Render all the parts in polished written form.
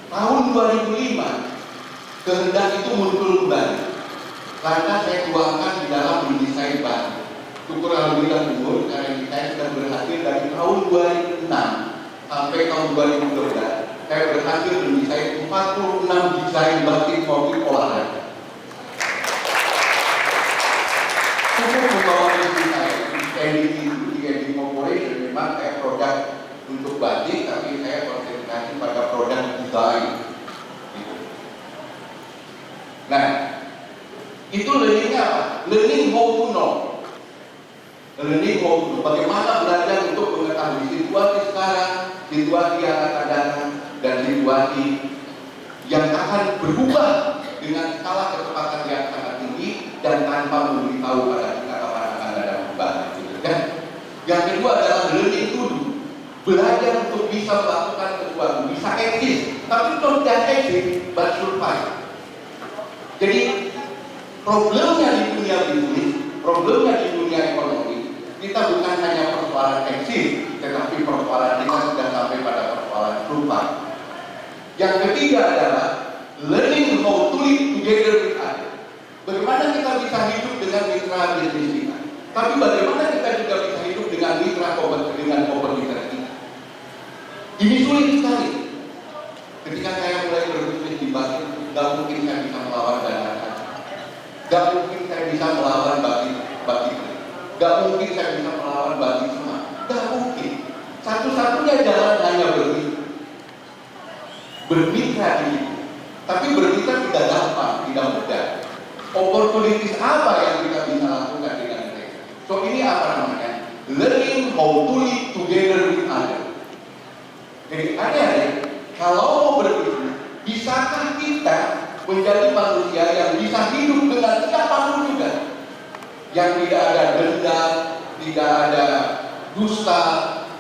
Tahun 2005 kehendak itu muncul kembali karena saya tuangkan di dalam mendesain baru. Itu kurang lebih umur karena saya sudah berhasil dari tahun 2006 sampai tahun 2012. Saya berhasil mendesain 46 desain batik mobil olahraga. Cukup membawa misi saya di Endi Corporation. Memang saya produk untuk batik, tapi saya konsentrasi pada produk desain. Nah, itu learningnya apa? Learning how to know. Learning how to know. Bagaimana belajar untuk mengetahui situasi sekarang, situasi yang akan datang, dan situasi yang akan berubah dengan skala kecepatan yang sangat tinggi dan tanpa memberitahu pada kita kapan akan ada perubahan. Kan? Yang kedua adalah learning to do. Belajar untuk bisa melakukan sesuatu, bisa eksis, tapi tidak eksis, but survive. Jadi problemnya di dunia bisnis, problemnya di dunia ekonomi, kita bukan hanya persoalan eksis, tetapi persoalan kita sudah sampai pada persoalan survive. Yang ketiga adalah learning how to live together with others. Bagaimana kita bisa hidup dengan mitra bisnis kita, tapi bagaimana kita juga bisa hidup dengan mitra kompetitor kita. Ini sulit sekali. Ketika saya mulai berbisnis di batik, gak mungkin saya bisa melawan dana, gak mungkin saya bisa melawan batik, gak mungkin saya bisa melawan batik semua, gak mungkin. Satu-satunya jalan hanya bermitra ini. Tapi bermitra tidak gampang, tidak mudah. Opportunities apa yang kita bisa lakukan dengan mereka? So ini apa namanya? Learning how to live together with others. Jadi adik-adik, kalau mau berbisnis, bisakah kita menjadi manusia yang bisa hidup dengan siapapun juga, yang tidak ada dendam, tidak ada dusta,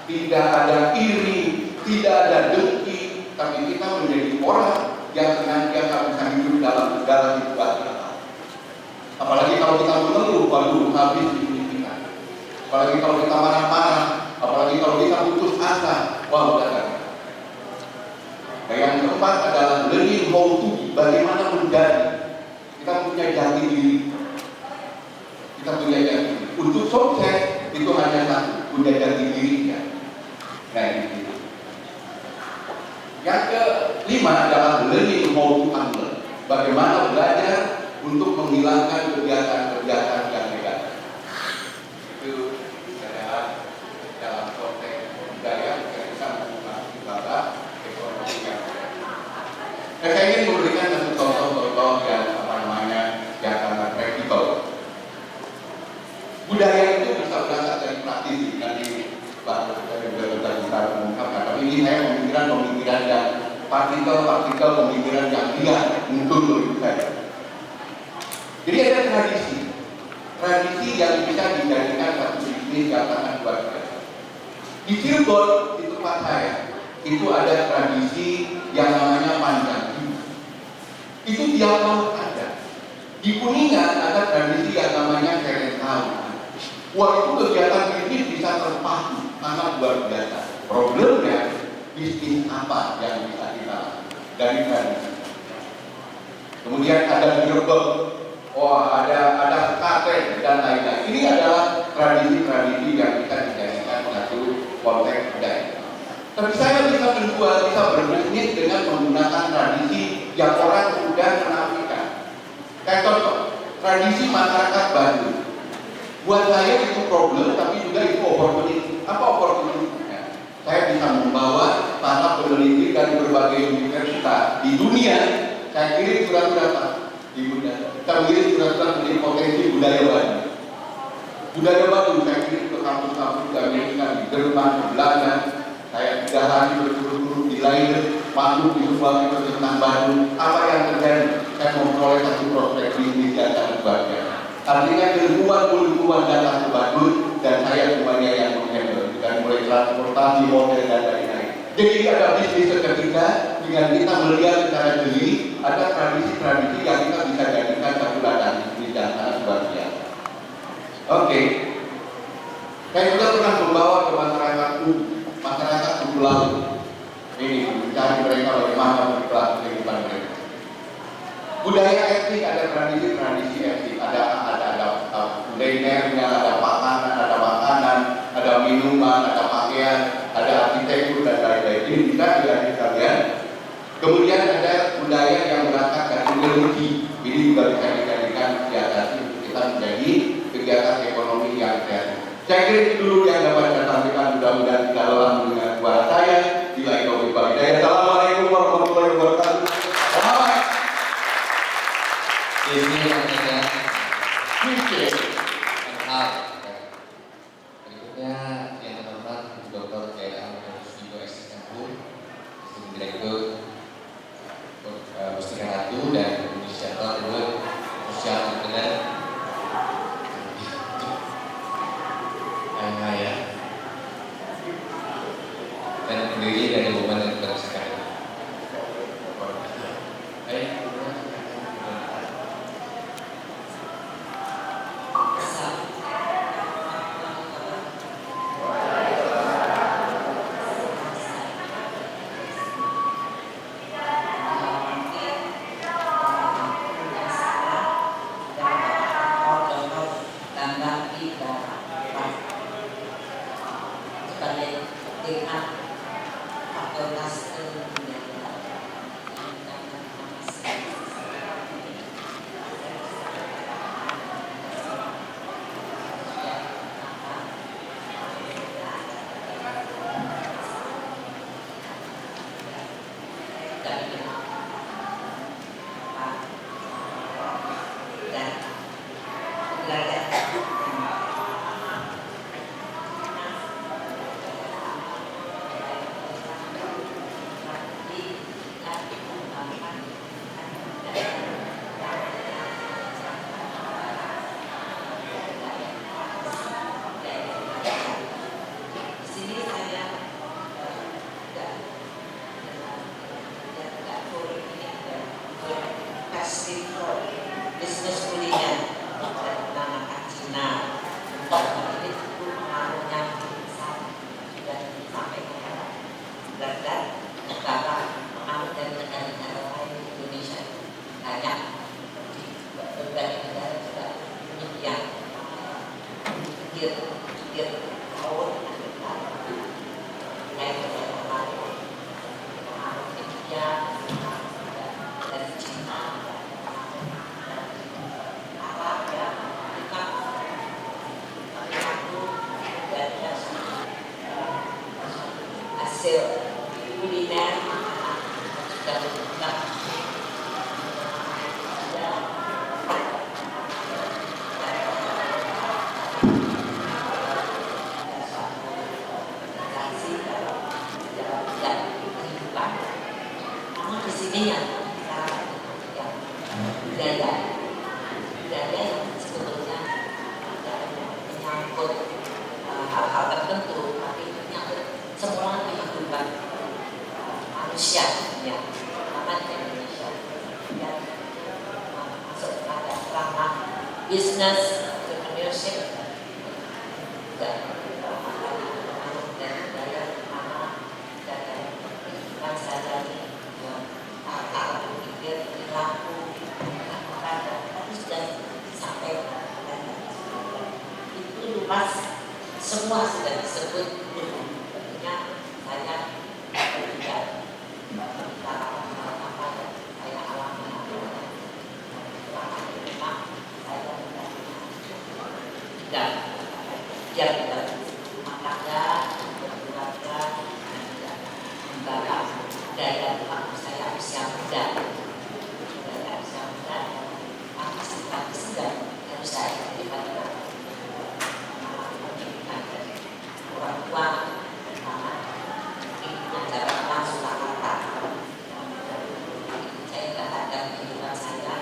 tidak ada iri, tidak ada dengki, tapi kita menjadi orang yang senantiasa bisa hidup dalam segala situasi. Apalagi kalau kita mengeluh, waduh habis hidup kita. Apalagi kalau kita marah-marah, apalagi kalau kita putus asa, wah udah kan. Yang keempat adalah learning how to be, bagaimana menjadi. Kita punya jati diri. Kita punya jati diri. Untuk sukses itu hanya satu, punya jati dirinya. Nah ini. Yang kelima adalah learning how to unlearn, bagaimana belajar untuk menghilangkan kebiasaan-kebiasaan yang negatif. Itu adalah dalam konteks budaya yang bisa mengubah ekonomi yang ada. Saya ingin memberikan satu contoh-contoh yang yang sangat praktikal. Budaya itu bisa berasal dari praktisi, nanti Pak dari kita mengungkapkan. Tapi ini saya pemikiran yang partikel pemikiran yang liar muncul dari saya. Jadi ada tradisi yang bisa dijadikan satu bisnis yang sangat luar biasa. Di Cirebon, di tempat saya, itu ada tradisi yang namanya panjang. Itu tiap tahun ada. Di Kuningan ada tradisi yang namanya Serentau. Wah, itu kegiatan bisnis bisa terpaku, sangat luar biasa. Problemnya, bisnis apa yang bisa kita lakukan dari tradisi. Kemudian ada gerbek, ada sekaten dan lain-lain. Ini adalah tradisi-tradisi yang bisa dijadikan satu konteks budaya. Tapi saya bisa menjual, bisa berbisnis dengan menggunakan tradisi yang orang sudah menafikan. Kayak contoh, tradisi masyarakat Bandung. Buat saya itu problem, tapi juga itu opportunity. Apa opportunity? Saya bisa membawa para peneliti dari berbagai universitas di dunia. Saya kirim surat-surat di dunia. Kita kirim surat-surat menjadi potensi budaya Bandung. Budaya Bandung saya kirim ke kampus-kampus di Amerika, di Jerman, di Belanda. Saya 3 hari berturut-turut di Leiden, masuk di sebuah universitas Bandung. Apa yang terjadi? Saya memperoleh satu prospek bisnis yang sangat bahagia. Artinya ilmuwan datang ke Bandung dan saya semuanya yang menghandle, dan mulai transportasi, model dan lain-lain. Jadi ada bisnis seketika dengan kita melihat secara jeli, ada tradisi-tradisi yang kita bisa jadikan satu ladang bisnis yang sangat luar biasa. Oke. Saya juga pernah membawa ke masyarakat suku laut. Ini mencari mereka bagaimana berkelas budaya etnik, ada tradisi etnik, ada kulinernya, ada makanan, ada minuman, ada pakaian, ada arsitektur dan lain-lain. Ini bisa dilatih kalian. Kemudian ada budaya yang berangkat dari religi. Ini juga bisa dijadikan diatasi untuk kita menjadi kegiatan ekonomi yang kreatif. Saya kira itu dulu yang dapat saya sampaikan. Mudah-mudahan tidak lelah mendengar suara saya. Bila itu Assalamualaikum warahmatullahi wabarakatuh. Selamat. Ini artinya berikutnya yang terhormat Dr. K.A. Musligo SMU, Direktur Mustika Ratu dan Inisiator Sosial Entrepreneur ya, dan pendiri dari Women Entrepreneurs Academy. Bisnis kuliner menggunakan Cina. Ini pengaruhnya besar dan sampai ke dan betapa pengaruh dari negara-negara lain di Indonesia banyak di berbagai negara juga demikian. Pikir tahun lain pengaruh India dan Cina. Hasil kuliner dan namun di sini yang budaya yang sebetulnya menyangkut hal-hal tertentu, tapi menyangkut semua kehidupan manusia ya, namanya Indonesia dan masuk pada ranah bisnis, entrepreneurship dan budaya mana dan kehidupan sehari-hari akal berpikir perilaku tapi sudah sampai itu luas, semua sudah disebut dulu. Tentunya saya tidak apa yang saya alami memang saya tidak yang tidak rumah tangga, berkeluarga, dan tidak membawa budaya waktu saya usia muda. Tapi sudah harus saya tiba-tiba orang tua pertama ibunya Jakarta Surakarta. Saya terhadap kehidupan saya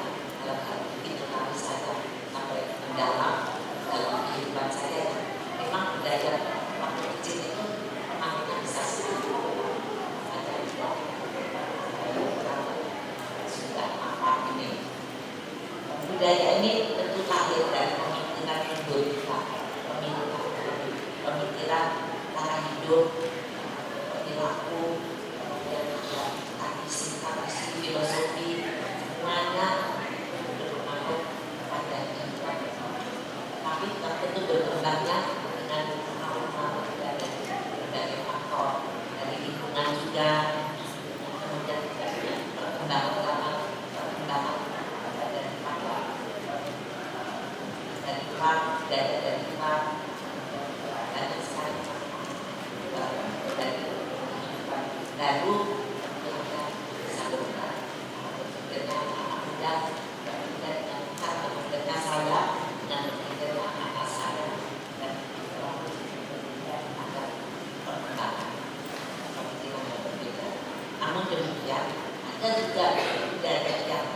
dalam hal itu kami saya sampai mendalam dalam kehidupan saya. Memang budaya waktu kecil itu memangnya bisa ada sudah apa ini. Budaya ini tentu lahir dari pemikiran Hindu, pemikiran cara hidup, perilaku, dan tradisi, filosofi, semuanya dan kemudian perkembangan dari Tuhan, dari Tuhan, banyak sekali dari kehidupan baru yang kita salurkan dengan anak muda dan dengan saya dan dengan anak saya dan ada perkembangan seperti yang berbeda. Namun demikian ada juga budaya yang